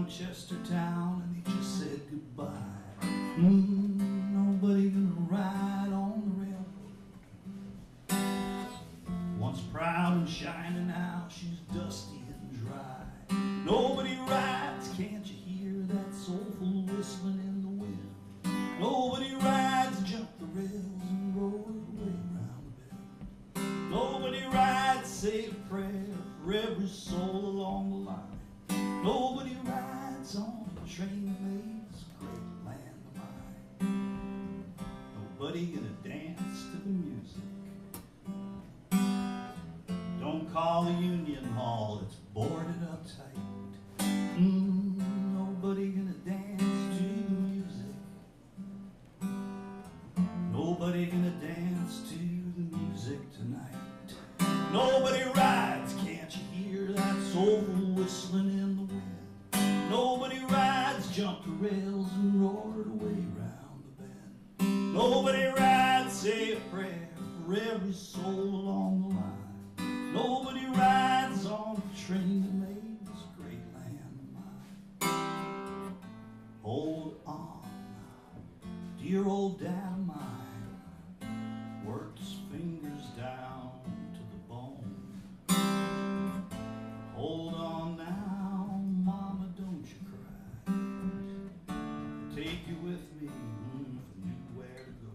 down Chestertown and they just said goodbye. Nobody gonna ride on the railroad. Once proud and shining, now she's dusty and dry. Nobody rides, can't you hear that soulful whistling in the wind? Nobody rides, jump the rails and roll away round the bend. Nobody rides, say a prayer for every soul along the line. Nobody rides on the train that made this great land of mine. Nobody gonna dance to the music. Don't call the Union Hall, it's boarded up tight. Nobody gonna dance to the music. Nobody gonna dance to the music tonight. Nobody rides, can't you hear that soulful whistling in the wind? Nobody rides, jump the rails and roared away round the bend. Nobody rides, say a prayer for every soul along the line. Nobody rides on the train that made this great land of mine. Hold on, dear old dad of mine, worked his fingers down to the bone. Hold on now, mama, don't you cry. Take you with me if I knew where to go.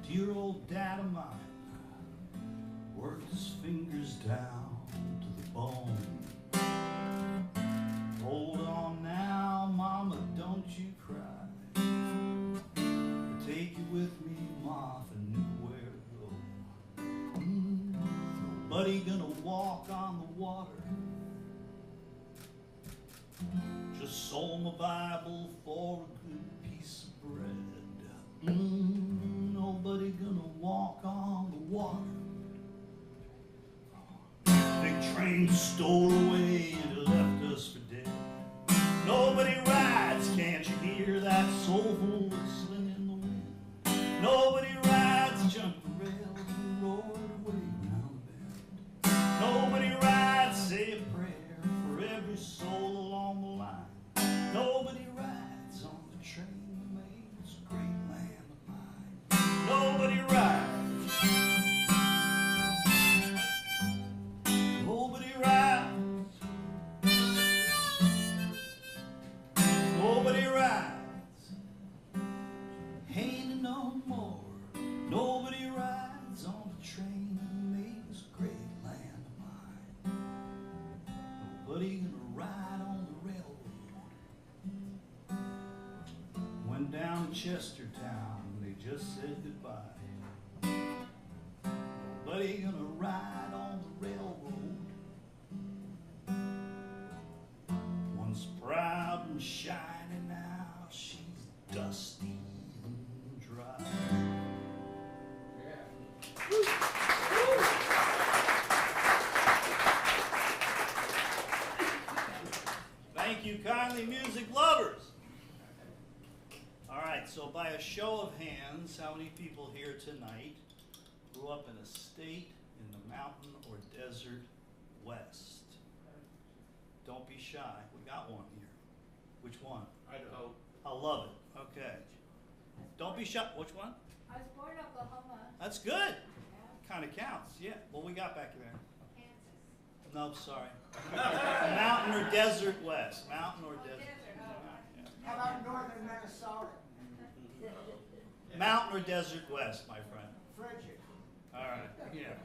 Dear old dad of mine worked his fingers down to the bone. Hold on now, mama, don't you cry. I'll take you with me, ma, if I knew where to go. Nobody gonna walk on the water. Just sold my Bible for a good piece of bread. Nobody gonna walk on the water. Big train stole away and left us for dead. Nobody rides, can't you hear that soulful whistling in the wind? Nobody rides, jump the rails and roared away round the bend. Nobody rides, say a prayer for every soul along the line. Nobody rides on the train that made this great land of mine. Nobody rides. Nobody rides. Nobody rides. Ain't no more. Nobody rides on the train that made this great land of mine. Nobody gonna ride on the railroad. Went down to Chestertown, they just said goodbye. Nobody gonna ride on the railroad. Once proud and shiny, now she's dusty and dry. Thank you kindly, music lovers. All right, so by a show of hands, how many people here tonight grew up in a state in the mountain or desert west? Don't be shy. We got one here. Which one? Idaho. I love it. Okay. Don't be shy. Which one? I was born in Oklahoma. That's good. Yeah. Kind of counts. Yeah. What we got back there? Kansas. No, sorry. Mountain or desert west? Mountain or desert? Desert. Oh. Yeah. How about northern Minnesota? Mountain or desert west, my friend? Frigid. All right. Yeah.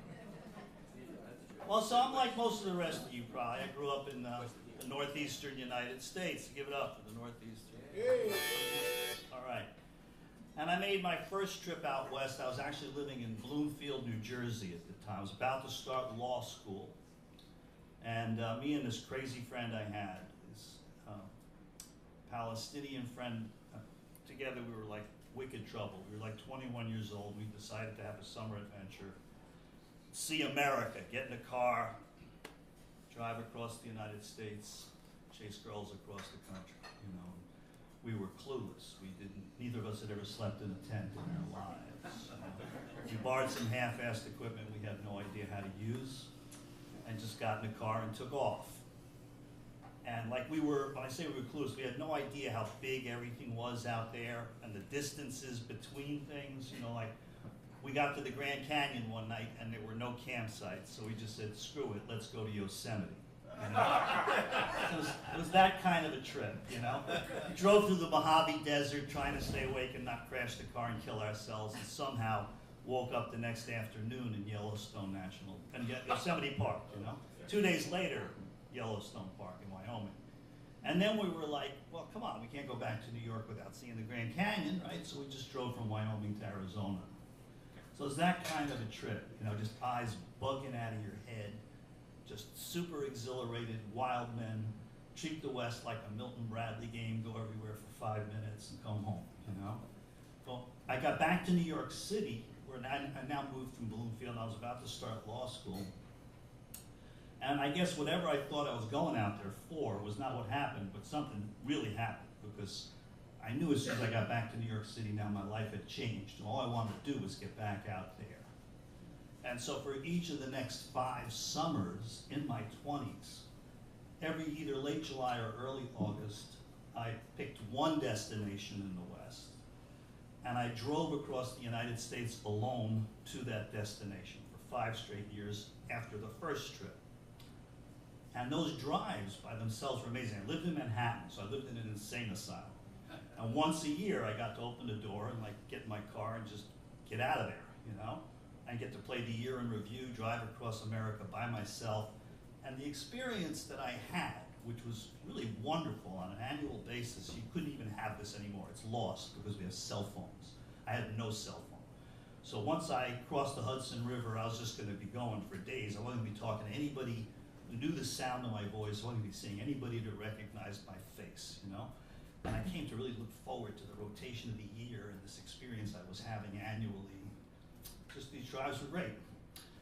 Well, so I'm like most of the rest of you probably. I grew up in the northeastern United States. Give it up for the northeastern. All right. And I made my first trip out west. I was actually living in Bloomfield, New Jersey at the time. I was about to start law school. And me and this crazy friend I had, this Palestinian friend, together we were like wicked trouble. We were like 21 years old. We decided to have a summer adventure. See America, get in a car, drive across the United States, chase girls across the country, you know. We were clueless. Neither of us had ever slept in a tent in our lives. We borrowed some half-assed equipment we had no idea how to use, and just got in a car and took off. And like when I say we were clueless, we had no idea how big everything was out there and the distances between things, you know, like we got to the Grand Canyon one night and there were no campsites, so we just said, screw it, let's go to Yosemite. You know? So it was that kind of a trip, you know? We drove through the Mojave Desert trying to stay awake and not crash the car and kill ourselves, and somehow woke up the next afternoon in Yosemite Park, you know? 2 days later, Yellowstone Park in Wyoming. And then we were like, well, come on, we can't go back to New York without seeing the Grand Canyon, right? So we just drove from Wyoming to Arizona. So it's that kind of a trip, you know, just eyes bugging out of your head, just super exhilarated, wild men, treat the West like a Milton Bradley game, go everywhere for 5 minutes and come home, you know? Well, I got back to New York City, where I now moved from Bloomfield, I was about to start law school. And I guess whatever I thought I was going out there for was not what happened, but something really happened, because I knew as soon as I got back to New York City, now my life had changed. And all I wanted to do was get back out there. And so for each of the next 5 summers in my 20s, every either late July or early August, I picked one destination in the West. And I drove across the United States alone to that destination for 5 straight years after the first trip. And those drives by themselves were amazing. I lived in Manhattan, so I lived in an insane asylum. And once a year, I got to open the door and like get in my car and just get out of there, you know? And get to play the year in review, drive across America by myself. And the experience that I had, which was really wonderful on an annual basis, you couldn't even have this anymore. It's lost because we have cell phones. I had no cell phone. So once I crossed the Hudson River, I was just gonna be going for days. I wasn't gonna be talking to anybody who knew the sound of my voice. I wasn't gonna be seeing anybody to recognize my face, you know? And I came to really look forward to the rotation of the year and this experience I was having annually. Just these drives were great.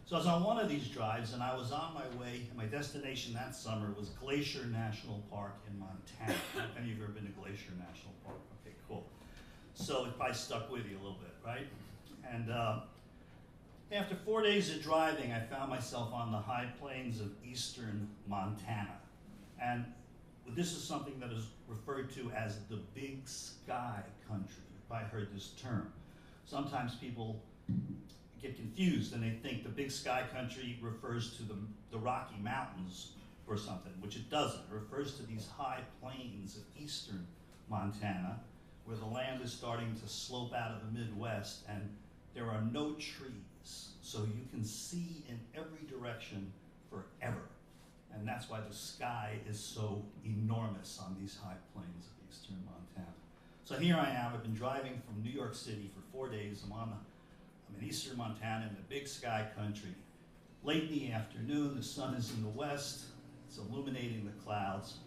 So I was on one of these drives and I was on my way, and my destination that summer was Glacier National Park in Montana. Any of you ever been to Glacier National Park? Okay, cool. So it probably stuck with you a little bit, right? And after 4 days of driving, I found myself on the high plains of eastern Montana. And this is something that is referred to as the Big Sky Country. You've probably heard this term. Sometimes people get confused and they think the Big Sky Country refers to the Rocky Mountains or something, which it doesn't. It refers to these high plains of eastern Montana, where the land is starting to slope out of the Midwest and there are no trees. So you can see in every direction forever. And that's why the sky is so enormous on these high plains of eastern Montana. So here I am, I've been driving from New York City for 4 days. I'm in eastern Montana in the Big Sky Country. Late in the afternoon, the sun is in the west, it's illuminating the clouds.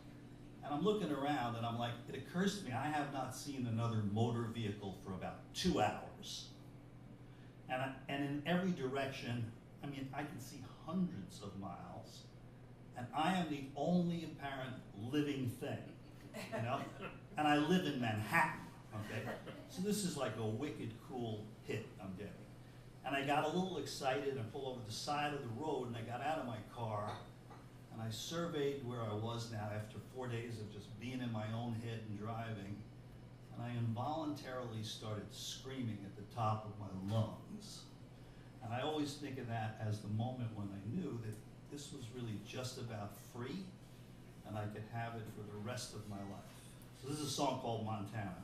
And I'm looking around and I'm like, it occurs to me, I have not seen another motor vehicle for about 2 hours. And in every direction, I mean, I can see hundreds of miles. And I am the only apparent living thing, you know? And I live in Manhattan, okay? So this is like a wicked cool hit I'm getting. And I got a little excited and pulled over the side of the road and I got out of my car and I surveyed where I was now after 4 days of just being in my own head and driving. And I involuntarily started screaming at the top of my lungs. And I always think of that as the moment when I knew that this was really just about free and I could have it for the rest of my life. So this is a song called Montana.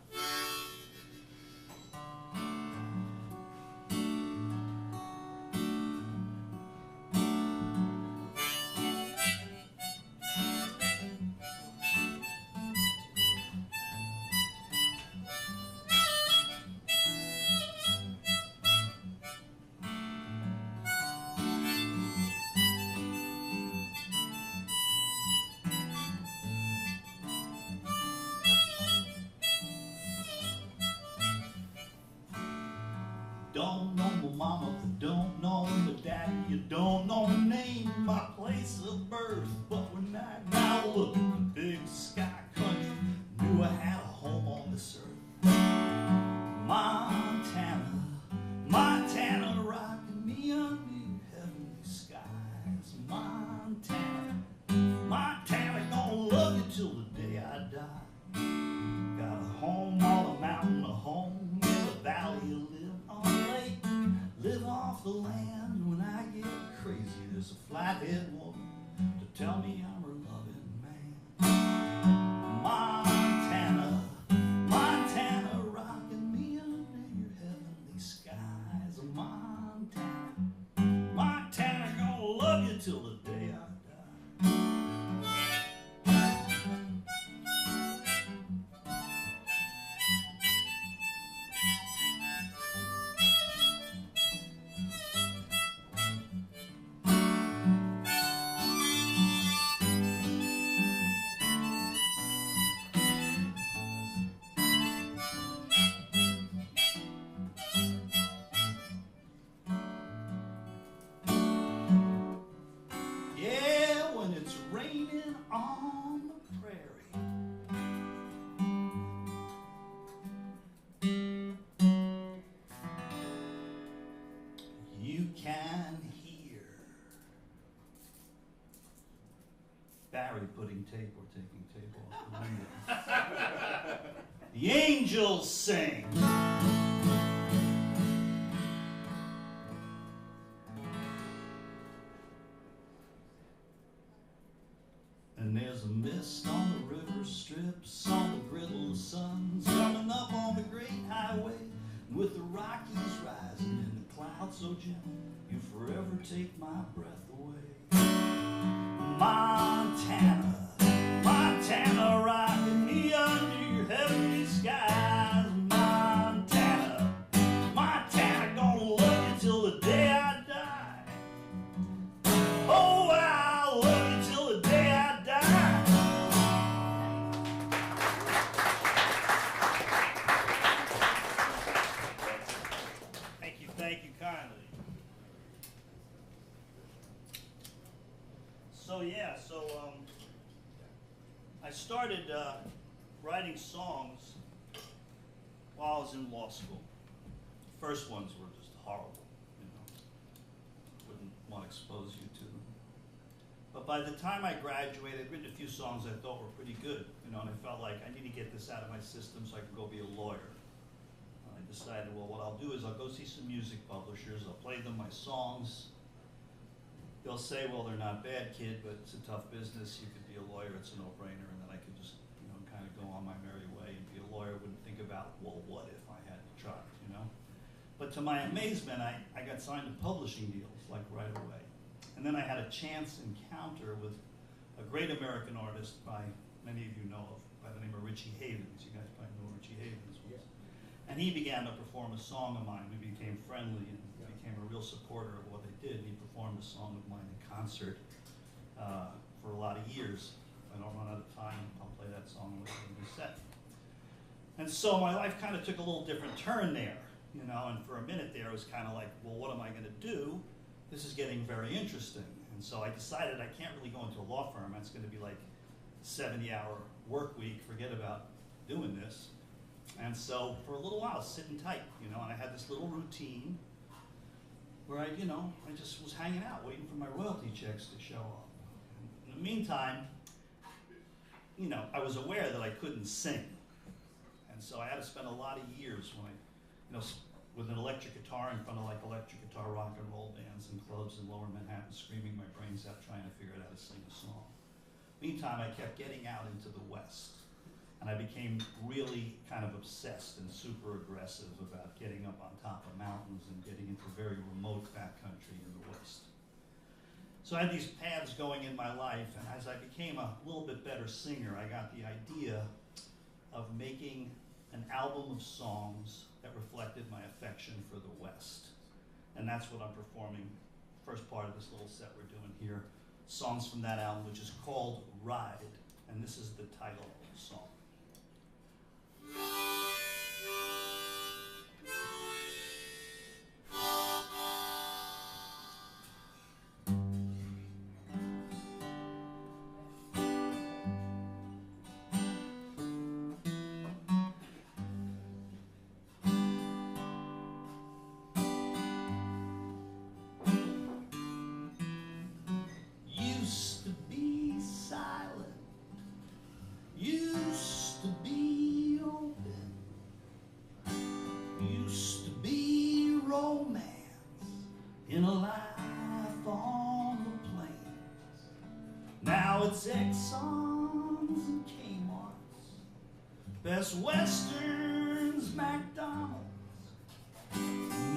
don't know my mama, you don't know my daddy, you don't know my name, my place of birth. But when I now look at the big sky country, knew I had a home on this earth. Montana, Montana, rocking me under your heavenly skies. Montana, Montana, gonna love you till the day I die. Got a home on a mountain, a home in the valley, live on a lake, live off the land. When I get crazy, there's a flathead woman to tell me I'm her loving man. Montana, Montana, rocking me under your heavenly skies. Montana, Montana, gonna love you till the day I die. Yeah, when it's raining on the prairie, you can hear Barry putting tape or taking tape off the window. The angels sing. And there's a mist on the river strips, on the griddle suns, coming up on the great highway, with the Rockies rising and the clouds so gentle, you forever take my breath away. Montana, Montana, rocking me under your heavenly skies. Montana, Montana, gonna love you till the day I die. Oh, I'll love you till the day I die. Thank you kindly. So I started writing songs while I was in law school. First ones were just horrible, you know. Wouldn't want to expose you to them. But by the time I graduated, I'd written a few songs I thought were pretty good, you know, and I felt like I need to get this out of my system so I can go be a lawyer. I decided, well, what I'll do is I'll go see some music publishers, I'll play them my songs. They'll say, well, they're not bad, kid, but it's a tough business. You could be a lawyer, it's a no-brainer, and then I could just, you know, kind of go on my merry way and be a lawyer. Wouldn't think about, well, what if I had to try, you know? But to my amazement, I got signed to publishing deals, like right away. And then I had a chance encounter with a great American artist by many of you know of, by the name of Richie Havens. You guys probably know who Richie Havens was. And he began to perform a song of mine. We became friendly and became a real supporter of what I did. And he performed a song of mine in concert for a lot of years. If I don't run out of time, I'll play that song with the set. And so my life kind of took a little different turn there, you know, and for a minute there it was kind of like, well, what am I going to do? This is getting very interesting. And so I decided I can't really go into a law firm. That's going to be like a 70-hour work week. Forget about doing this. And so for a little while, I was sitting tight, you know, and I had this little routine where I just was hanging out, waiting for my royalty checks to show up. In the meantime, you know, I was aware that I couldn't sing. And so I had to spend a lot of years when I, you know, with an electric guitar in front of like electric guitar rock and roll bands and clubs in lower Manhattan, screaming my brains out trying to figure out how to sing a song. Meantime, I kept getting out into the West. And I became really kind of obsessed and super aggressive about getting up on top of mountains and getting into very remote backcountry in the West. So I had these paths going in my life, and as I became a little bit better singer, I got the idea of making an album of songs that reflected my affection for the West. And that's what I'm performing, first part of this little set we're doing here, songs from that album, which is called Ride, and this is the title of the song. Now it's Exxon's and Kmart's, Best Westerns, McDonald's.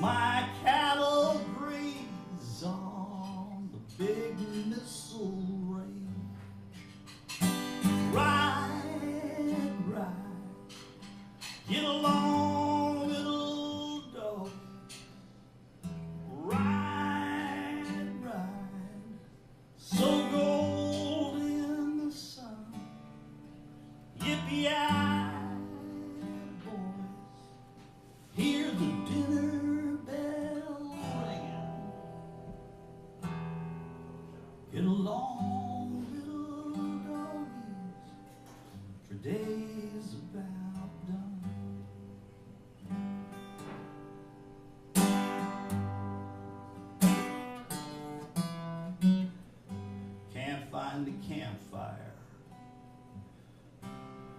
My cattle graze on the big missile range. Ride, ride, get along, little dog. Ride, ride, so gold in the sun. Yippee-yi, boys, hear the dinner bell ringing. Get along, little doggies, for days about done. Can't find the campfire,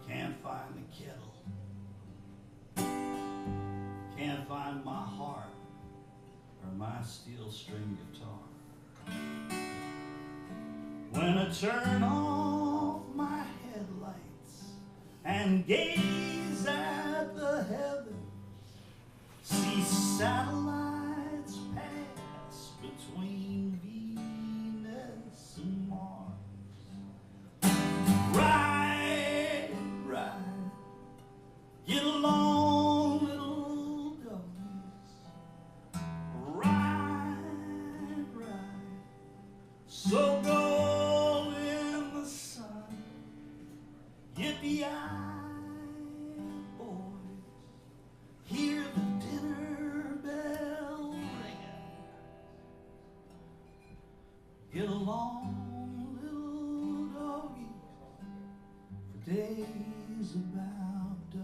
can't find the kettle, can't find my heart or my steel string guitar. When I turn off my headlights and gaze at the heavens, see satellites pass between Venus and Mars. Ride, ride, get along, little doggies. Ride, ride, so gold in the sun. Yippee-yi, boys, hear the dinner bell ringing. Get along, little doggies, for days about done.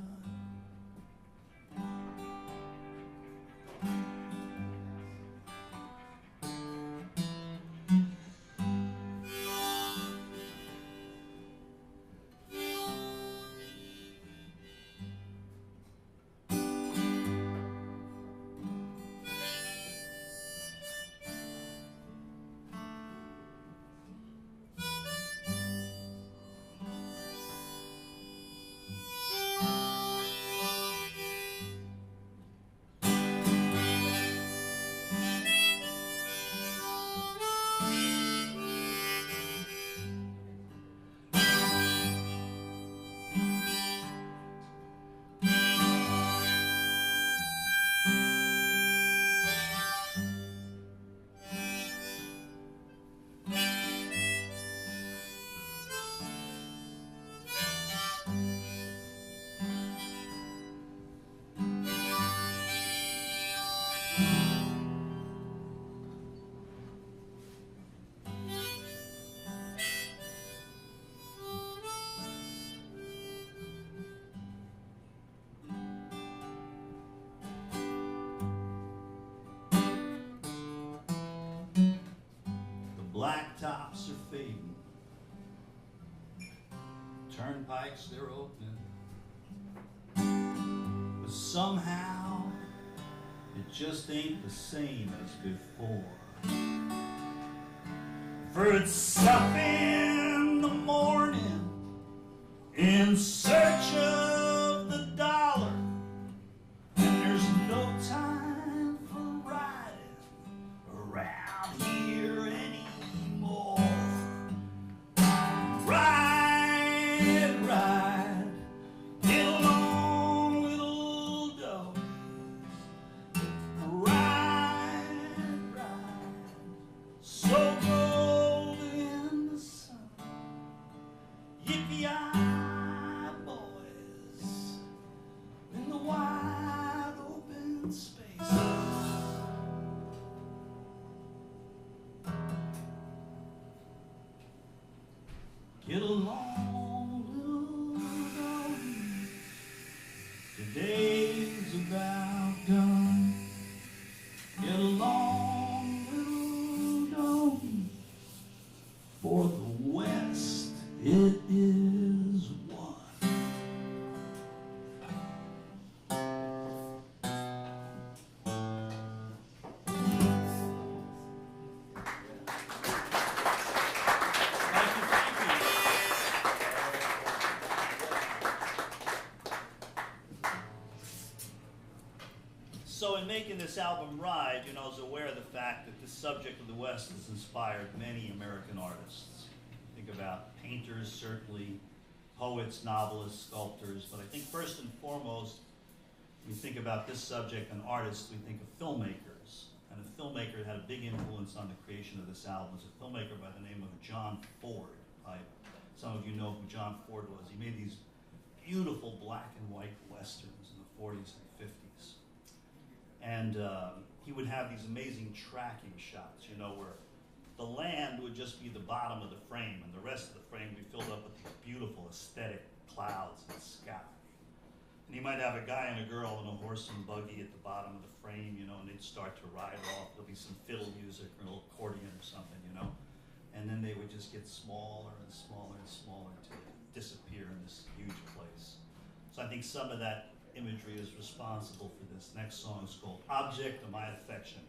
Blacktops are fading, turnpikes they're opening, but somehow it just ain't the same as before. For it's up in the morning in search of the dollar, and there's no time for riding around here anymore. Ride, ride, get along, little doggies. Ride, ride, so gold in the sun. Yippee-yi, boys, in the wide open space. Get along, little doggies, today's about done. Get along, little doggies, for the West it is won. Thank you, thank you. So in making this album Ride, I was aware of the fact that this subject of the West has inspired many American artists. Think about painters, certainly, poets, novelists, sculptors, but I think first and foremost, when we think about this subject and artists, we think of filmmakers. And a filmmaker that had a big influence on the creation of this album was a filmmaker by the name of John Ford. Some of you know who John Ford was. He made these beautiful black and white westerns in the 40s and 50s. And he would have these amazing tracking shots, where the land would just be the bottom of the frame and the rest of the frame would be filled up with these beautiful aesthetic clouds and sky. And he might have a guy and a girl in a horse and buggy at the bottom of the frame, and they'd start to ride off. There'll be some fiddle music or a little accordion or something, And then they would just get smaller and smaller and smaller until they disappear in this huge place. So I think some of that imagery is responsible for this. Next song is called Object of My Affection.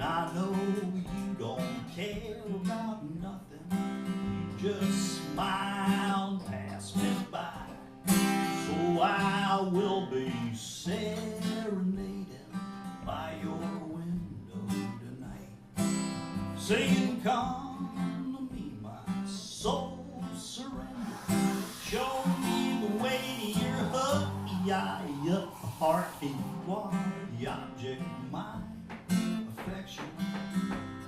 I know you don't care about nothing, you just smile and pass me by. So I will be serenading by your window tonight, singing, come to me, my soul surrender. Show me the way to your heart, you are the object of my affection.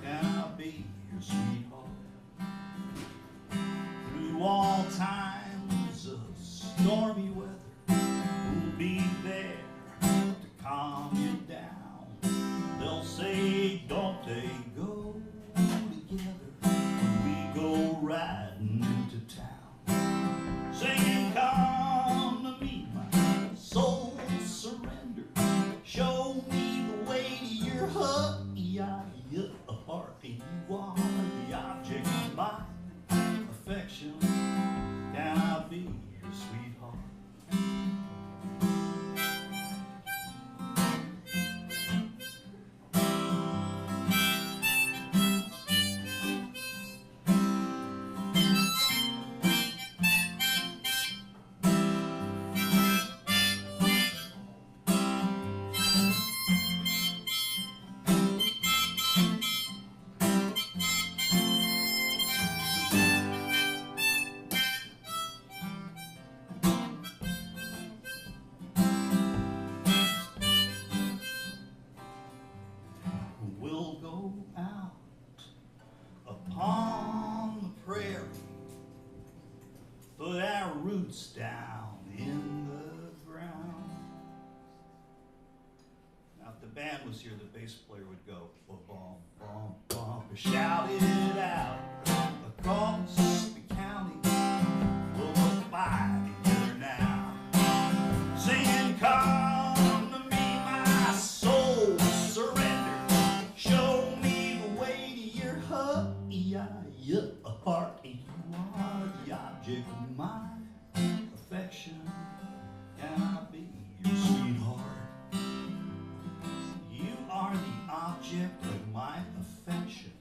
Can I be your sweetheart? Through all times of stormy weather, we'll be there to calm you down. They'll say, don't they go together when we go riding into town, singing, come to me, my soul surrender. Show me the way to your heart, you are the object of my affection. Can I be your sweetheart? We'll go out upon the prairie, put our roots down in the ground. Now if the band was here, the bass player would go, bum, bum, bum, shout it out across the county. We'll look by together now, singing, come to me, my soul surrender. Show me the way to your heart, you are the object of my affection. Can I be your sweetheart? You are the object of my affection.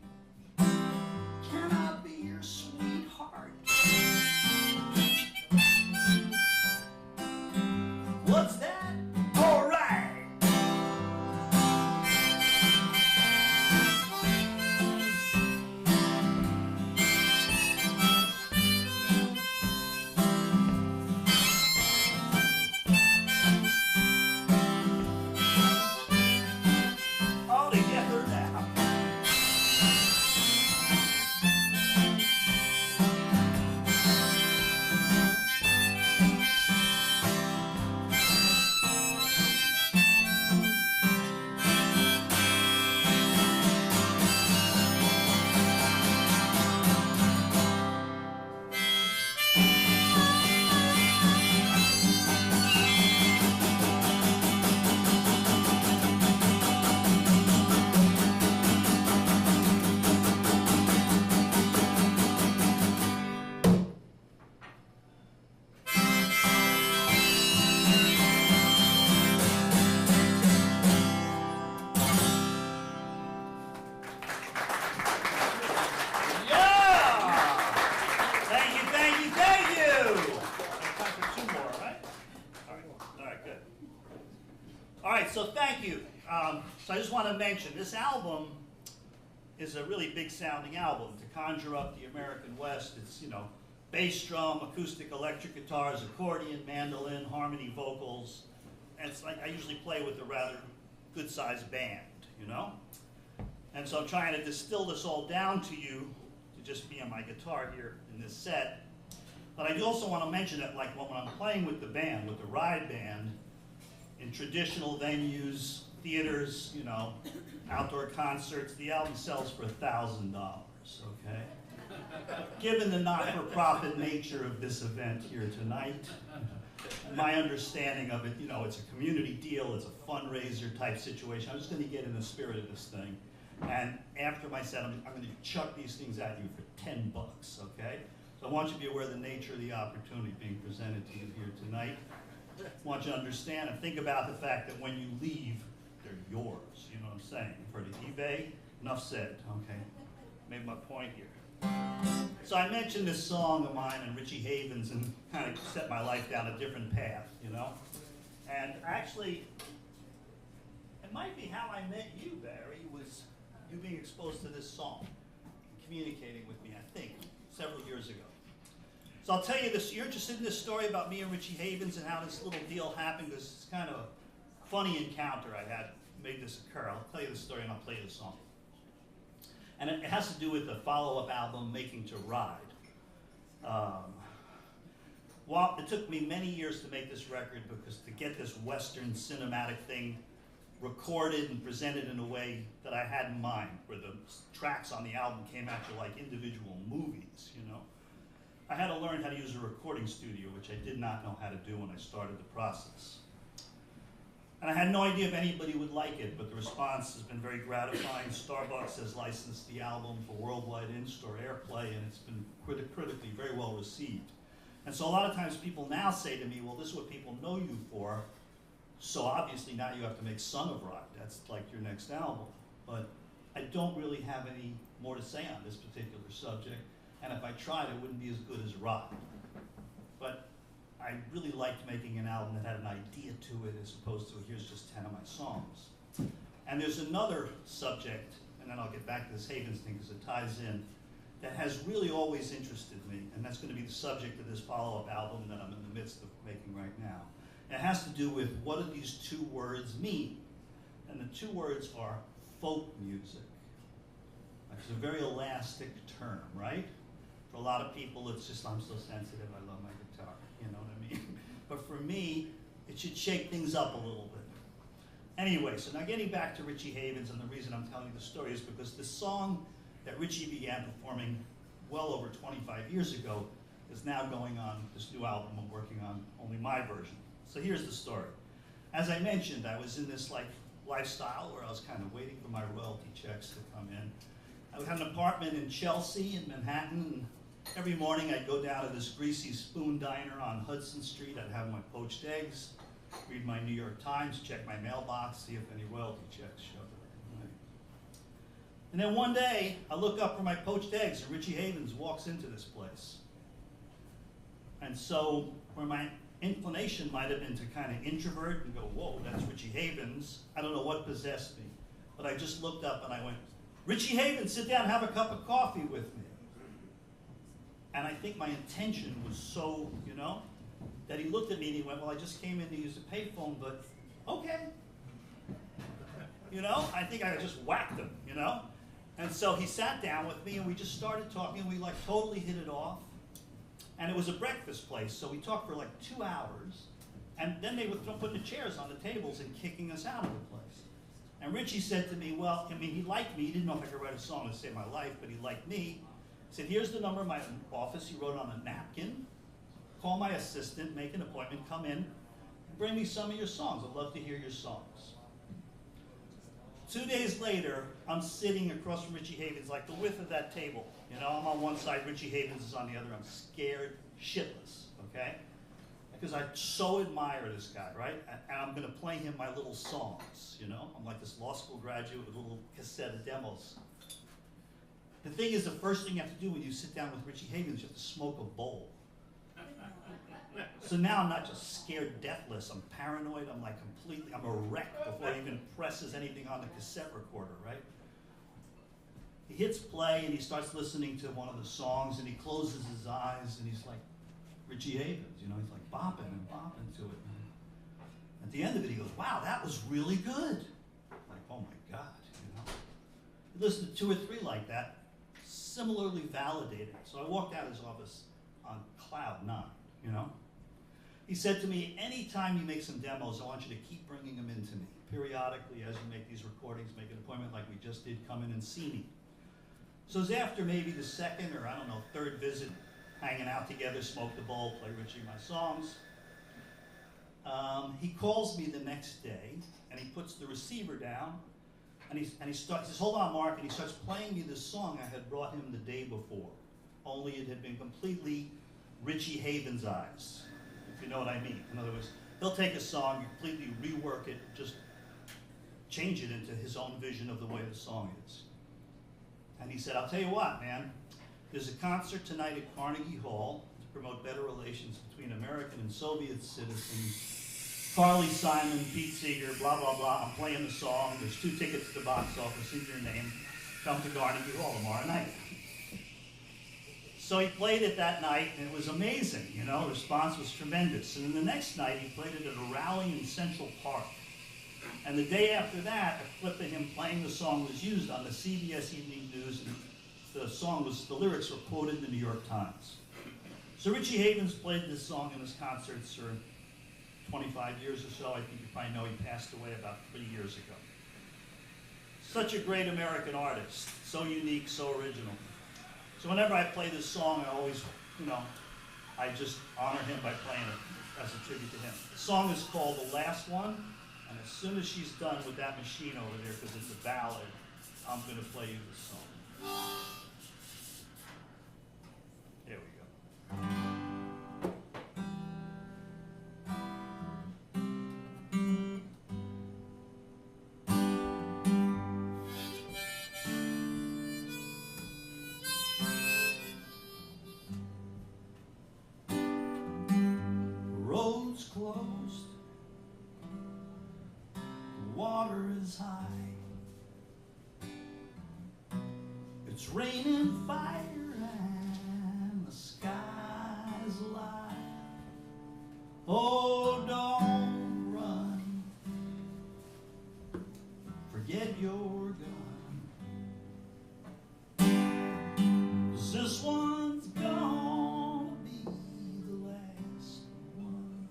So I just want to mention, this album is a really big sounding album. To conjure up the American West, it's, you know, bass drum, acoustic electric guitars, accordion, mandolin, harmony vocals. And it's like I usually play with a rather good sized band, you know? And so I'm trying to distill this all down to you, to just be on my guitar here in this set. But I do also want to mention that, like, when I'm playing with the band, with the ride band, in traditional venues, theaters, you know, outdoor concerts, the album sells for $1,000, okay? Given the not-for-profit nature of this event here tonight, my understanding of it, you know, it's a community deal, it's a fundraiser type situation. I'm just going to get in the spirit of this thing. And after my set, I'm going to chuck these things at you for $10, okay? So I want you to be aware of the nature of the opportunity being presented to you here tonight. I want you to understand and think about the fact that when you leave, they're yours. You know what I'm saying? You've heard of eBay? Enough said, okay? Made my point here. So I mentioned this song of mine and Richie Havens and kind of set my life down a different path, you know? And actually, it might be how I met you, Barry, was you being exposed to this song, communicating with me, I think, several years ago. So I'll tell you this, you're interested in this story about me and Richie Havens and how this little deal happened, because it's kind of a funny encounter I had made this occur. I'll tell you the story and I'll play the song. And it has to do with the follow-up album, Making to Ride. Well, it took me many years to make this record, because to get this Western cinematic thing recorded and presented in a way that I had in mind, where the tracks on the album came at you like individual movies, you know. I had to learn how to use a recording studio, which I did not know how to do when I started the process. And I had no idea if anybody would like it, but the response has been very gratifying. Starbucks has licensed the album for worldwide in-store airplay, and it's been critically very well received. And so a lot of times people now say to me, well, this is what people know you for, so obviously now you have to make Son of Rock. That's like your next album. But I don't really have any more to say on this particular subject, and if I tried, it wouldn't be as good as Rock. But I really liked making an album that had an idea to it, as opposed to here's just 10 of my songs. And there's another subject, and then I'll get back to this Havens thing because it ties in, that has really always interested me, and that's going to be the subject of this follow-up album that I'm in the midst of making right now. And it has to do with what do these two words mean? And the two words are folk music. It's a very elastic term, right? For a lot of people, it's just, I'm so sensitive, I love my guitar, you know what I mean? But for me, it should shake things up a little bit. Anyway, so now getting back to Richie Havens, and the reason I'm telling you the story is because the song that Richie began performing well over 25 years ago is now going on this new album I'm working on, only my version. So here's the story. As I mentioned, I was in this lifestyle where I was kind of waiting for my royalty checks to come in. I had an apartment in Chelsea in Manhattan, and every morning I'd go down to this Greasy Spoon diner on Hudson Street. I'd have my poached eggs, read my New York Times, check my mailbox, see if any royalty checks showed up. Right? And then one day, I look up for my poached eggs, and Richie Havens walks into this place. And so, where my inclination might have been to kind of introvert and go, whoa, that's Richie Havens, I don't know what possessed me. But I just looked up and I went, Richie Havens, sit down and have a cup of coffee with me. And I think my intention was so, you know, that he looked at me and he went, well, I just came in to use a payphone, but okay. You know, I think I just whacked him, you know? And so he sat down with me and we just started talking and we like totally hit it off. And it was a breakfast place, so we talked for like 2 hours. And then they were putting the chairs on the tables and kicking us out of the place. And Richie said to me, well, I mean, he liked me. He didn't know if I could write a song to save my life, but he liked me. He said, here's the number of my office. He wrote on a napkin. Call my assistant, make an appointment, come in, and bring me some of your songs. I'd love to hear your songs. 2 days later, I'm sitting across from Richie Havens, like the width of that table. You know, I'm on one side, Richie Havens is on the other. I'm scared shitless, okay? Because I so admire this guy, right? And I'm going to play him my little songs, you know? I'm like this law school graduate with a little cassette of demos. The thing is, the first thing you have to do when you sit down with Richie Havens, you have to smoke a bowl. So now I'm not just scared deathless, I'm paranoid, I'm like I'm a wreck before he even presses anything on the cassette recorder, right? He hits play and he starts listening to one of the songs and he closes his eyes and he's like, Richie Havens, you know, he's like bopping and bopping to it. At the end of it, he goes, wow, that was really good. Like, oh my God, you know. He listened to 2 or 3 like that, similarly validated. So I walked out of his office on cloud 9, you know. He said to me, anytime you make some demos, I want you to keep bringing them into me. Periodically, as you make these recordings, make an appointment like we just did, come in and see me. So it was after maybe the 2nd or, I don't know, 3rd visit, hanging out together, smoke the bowl, play Richie my songs. He calls me the next day, and he puts the receiver down, and he says, hold on, Mark, and he starts playing me this song I had brought him the day before, only it had been completely Richie Havens' eyes, if you know what I mean. In other words, he'll take a song, completely rework it, just change it into his own vision of the way the song is. And he said, I'll tell you what, man, there's a concert tonight at Carnegie Hall to promote better relations between American and Soviet citizens. Carly Simon, Pete Seeger, blah, blah, blah. I'm playing the song. There's 2 tickets to the box office in your name. Come to Carnegie Hall tomorrow night. So he played it that night, and it was amazing, you know. The response was tremendous. And then the next night, he played it at a rally in Central Park. And the day after that, a clip of him playing the song was used on the CBS Evening News, and the lyrics were quoted in the New York Times. So Richie Havens played this song in his concerts for 25 years or so. I think you probably know he passed away about 3 years ago. Such a great American artist, so unique, so original. So whenever I play this song, I always, you know, I just honor him by playing it as a tribute to him. The song is called The Last One, and as soon as she's done with that machine over there, because it's a ballad, I'm going to play you this song. There we go. Roads closed, the water is high, it's raining fire and the sky's alive. Oh, don't run, forget your gun, 'cause this one's gonna be the last one.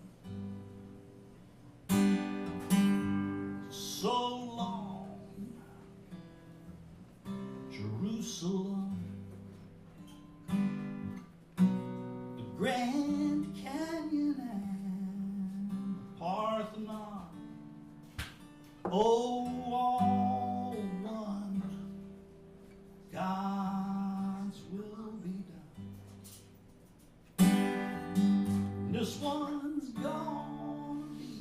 So long, Jerusalem, the Grand Canyon and the Parthenon. Oh, all one, God's will be done. This one's gonna be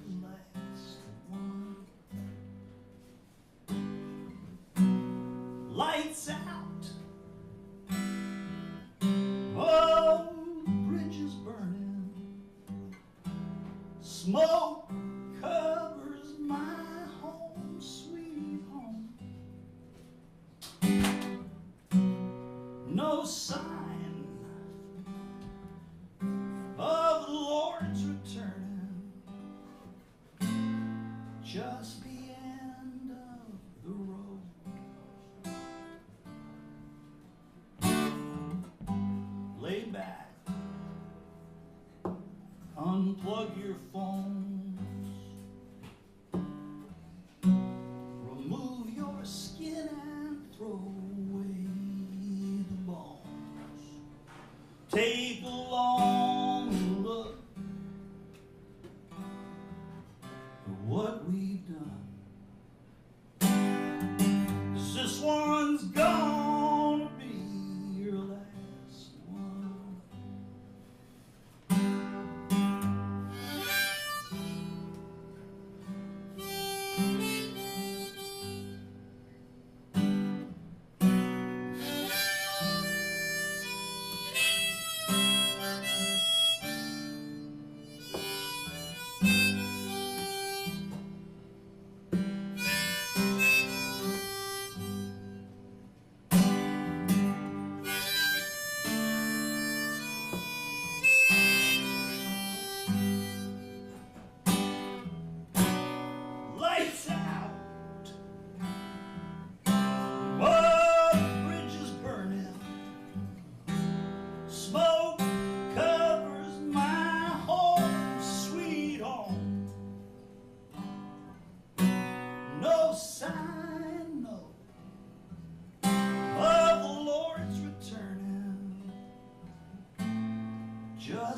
the last one. Lights out, oh, the bridge is burning, smoke covers my home, sweet home. No sign of the Lord's returning, just the end of the road. Lay back, unplug your phones, remove your skin and throw away the bones. Take a long look at what we've done, 'cause this one's gonna be your last one.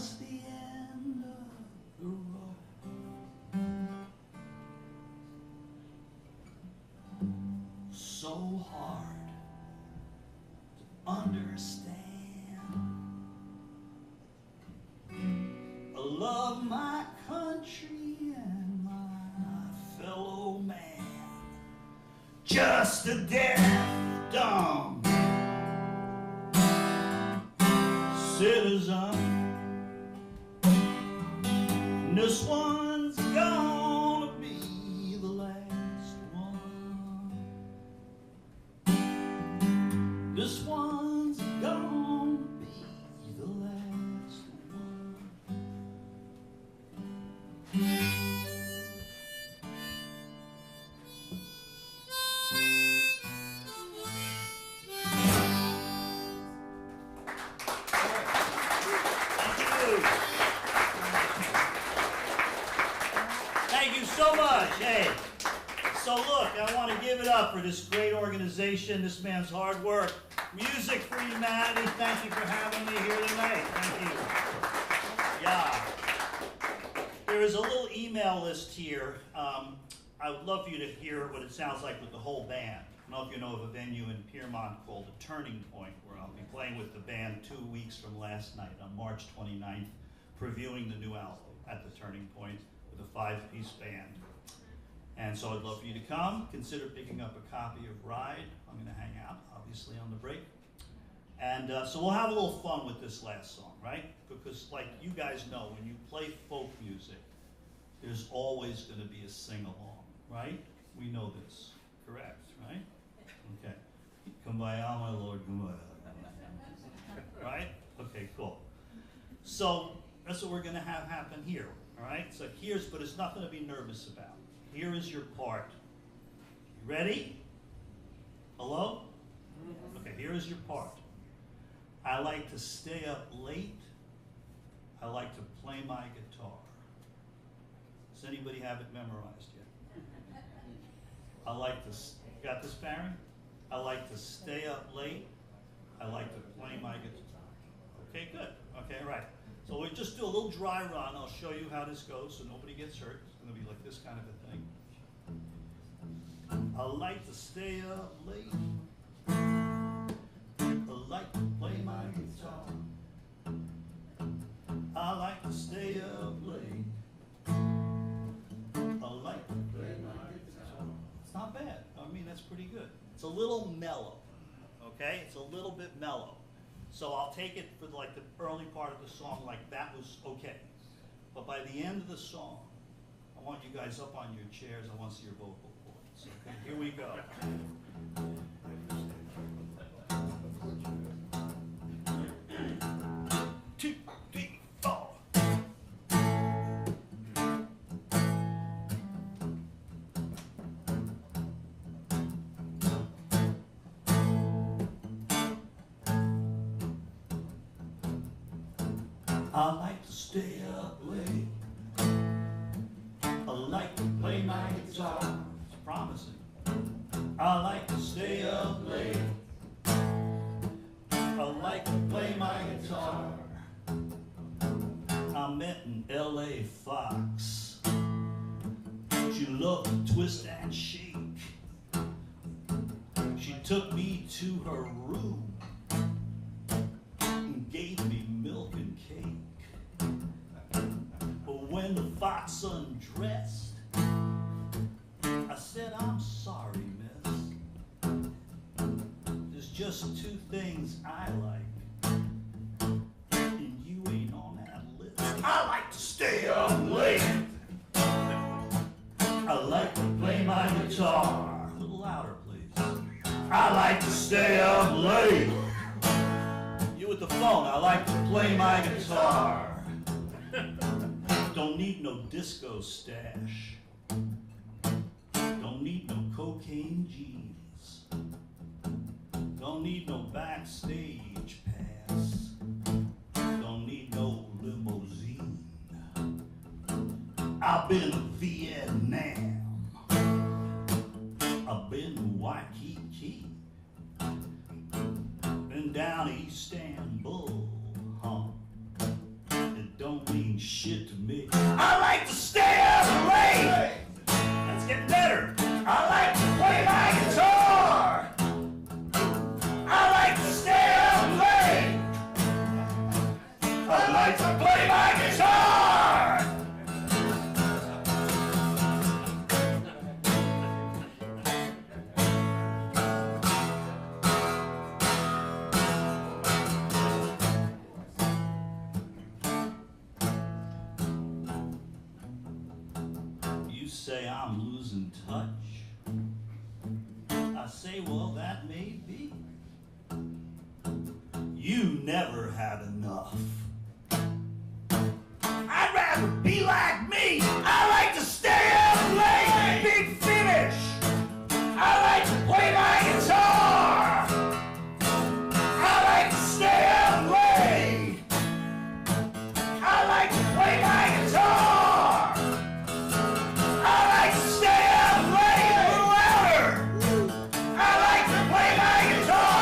just the end of the road. So hard to understand. I love my country and my fellow man. Just a deaf, dumb citizen. And this one's gonna be the last one. This one's gonna be the last one. Thank you so much. Hey, so look, I want to give it up for this great organization, this man's hard work. Music for Humanity, thank you for having me here tonight. Thank you. Yeah. There is a little email list here. I would love for you to hear what it sounds like with the whole band. I don't know if you know of a venue in Piermont called The Turning Point, where I'll be playing with the band 2 weeks from last night on March 29th, previewing the new album at The Turning Point with a 5-piece band. And so I'd love for you to come. Consider picking up a copy of Ride. I'm going to hang out, obviously, on the break. And so we'll have a little fun with this last song, right? Because like you guys know, when you play folk music, there's always going to be a sing-along, right? We know this, correct, right? Okay. Kumbaya, my Lord, kumbaya. Right? Okay, cool. So that's what we're going to have happen here, all right? So but it's nothing to be nervous about. Here is your part. You ready? Hello? Okay, here is your part. I like to stay up late. I like to play my guitar. Does anybody have it memorized yet? I like to, got this, Barry? I like to stay up late. I like to play my guitar. Okay, good. Okay, right. So we'll just do a little dry run. I'll show you how this goes so nobody gets hurt. It's going to be like this kind of a thing. I like to stay up late. I like to play my guitar. I like to stay up late. I like to play my guitar. It's not bad. I mean, that's pretty good. It's a little mellow, okay? It's a little bit mellow. So I'll take it for like the early part of the song like that was okay. But by the end of the song, I want you guys up on your chairs. I want to see your vocal cords. Okay, here we go. 2, 3, 4. I like to stay up late. I like to play my guitar. It's promising. I like to stay up late. I like to play my guitar. I met an LA fox. She loved to twist and shake. She took me to her room and gave me milk and cake. But when the fox undressed, I said, "I'm sorry, miss. There's just 2 things I like, and you ain't on that list." I like to stay up late. I like to play my guitar. A little louder, please. I like to stay up late. You with the phone, I like to play my guitar. Don't need no disco stash. Don't need no cocaine jeans. Don't need no backstage pass. Don't need no limousine. I've been to Vietnam. I've been to Waikiki. Been down to Istanbul, huh? And shit to me. I like to stay up late. That's getting better. I like to play my guitar. I like to stay up late. I like to play my guitar. You say I'm losing touch. I say, well, that may be. You never had enough. I'd rather be like me. I like to stay up late. Big finish. I like to play my guitar. I like to stay up late. I like to play my guitar. I like to stay up late. A little louder. I like to play my guitar.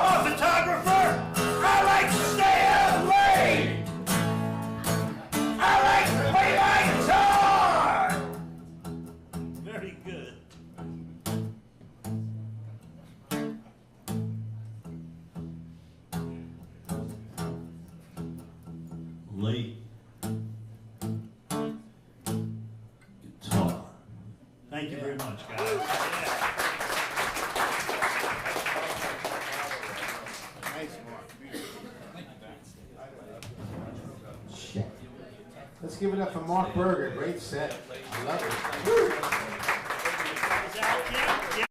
Oh, photographer. I like to stay up late. I like to play my guitar. Very good. Late guitar. Thank you very much, guys. Nice, Mark. Let's give it up for Marc Berger. Great set. I love it. Woo!